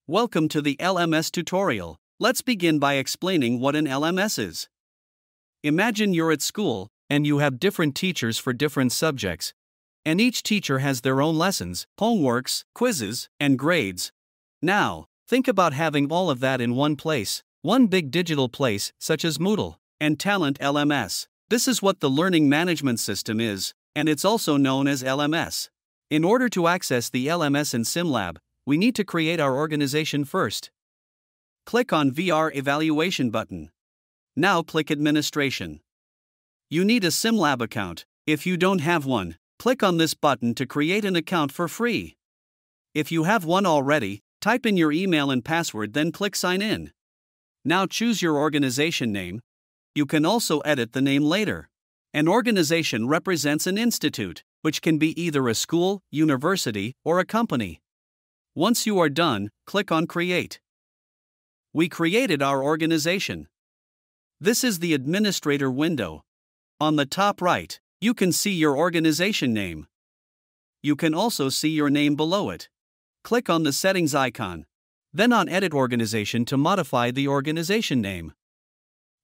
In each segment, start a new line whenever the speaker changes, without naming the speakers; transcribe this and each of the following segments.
Welcome to the LMS tutorial. Let's begin by explaining what an LMS is. Imagine you're at school, and you have different teachers for different subjects. And each teacher has their own lessons, homeworks, quizzes, and grades. Now, think about having all of that in one place, one big digital place, such as Moodle and Talent LMS. This is what the learning management system is, and it's also known as LMS. In order to access the LMS in SimLab, we need to create our organization first. Click on VR Evaluation button. Now click Administration. You need a SimLab account. If you don't have one, click on this button to create an account for free. If you have one already, type in your email and password, then click Sign In. Now choose your organization name. You can also edit the name later. An organization represents an institute, which can be either a school, university, or a company. Once you are done, click on Create. We created our organization. This is the administrator window. On the top right, you can see your organization name. You can also see your name below it. Click on the settings icon, then on Edit Organization to modify the organization name.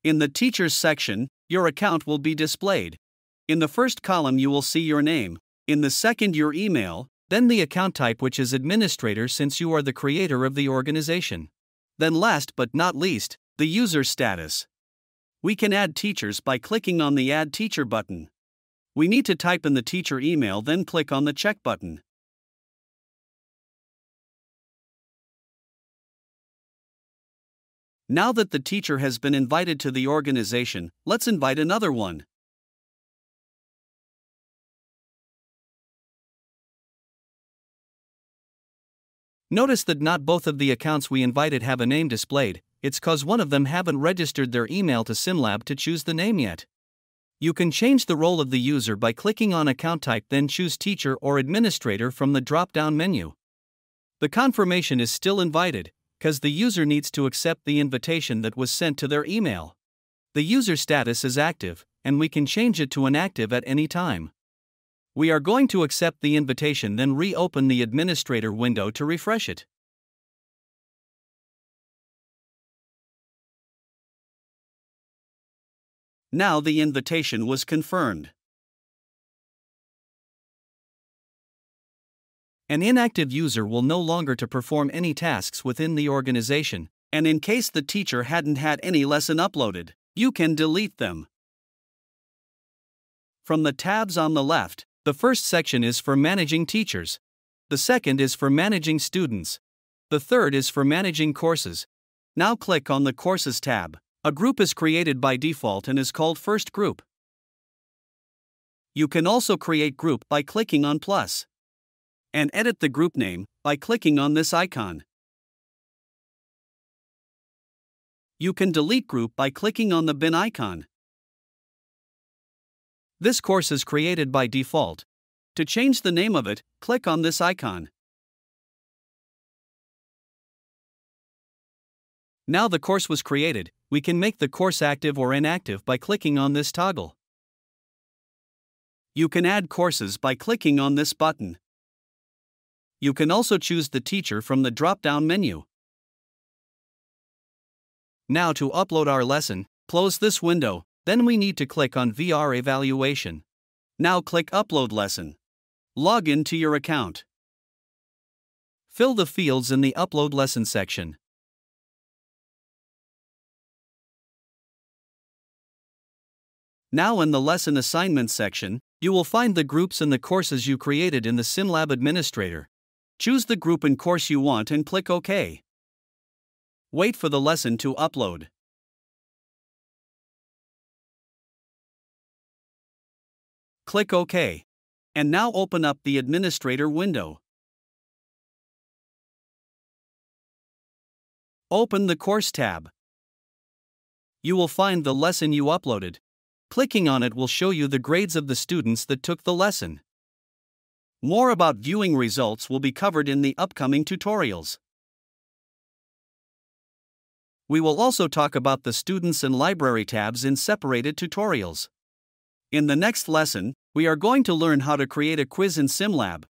In the Teachers section, your account will be displayed. In the first column you will see your name, in the second your email, then the account type, which is administrator since you are the creator of the organization. Then last but not least, the user status. We can add teachers by clicking on the Add Teacher button. We need to type in the teacher email, then click on the check button. Now that the teacher has been invited to the organization, let's invite another one. Notice that not both of the accounts we invited have a name displayed. It's cause one of them haven't registered their email to SimLab to choose the name yet. You can change the role of the user by clicking on account type, then choose teacher or administrator from the drop-down menu. The confirmation is still invited, cause the user needs to accept the invitation that was sent to their email. The user status is active, and we can change it to inactive at any time. We are going to accept the invitation, then reopen the administrator window to refresh it. Now the invitation was confirmed. An inactive user will no longer to perform any tasks within the organization, and in case the teacher hadn't had any lesson uploaded, you can delete them. From the tabs on the left, the first section is for managing teachers. The second is for managing students. The third is for managing courses. Now click on the Courses tab. A group is created by default and is called First Group. You can also create group by clicking on plus. And edit the group name by clicking on this icon. You can delete group by clicking on the bin icon. This course is created by default. To change the name of it, click on this icon. Now the course was created, we can make the course active or inactive by clicking on this toggle. You can add courses by clicking on this button. You can also choose the teacher from the drop-down menu. Now to upload our lesson, close this window, then we need to click on VR Evaluation. Now click Upload Lesson. Log in to your account. Fill the fields in the Upload Lesson section. Now in the Lesson Assignments section, you will find the groups and the courses you created in the SimLab Administrator. Choose the group and course you want and click OK. Wait for the lesson to upload. Click OK. And now open up the Administrator window. Open the Course tab. You will find the lesson you uploaded. Clicking on it will show you the grades of the students that took the lesson. More about viewing results will be covered in the upcoming tutorials. We will also talk about the Students and Library tabs in separated tutorials. In the next lesson, we are going to learn how to create a quiz in SimLab.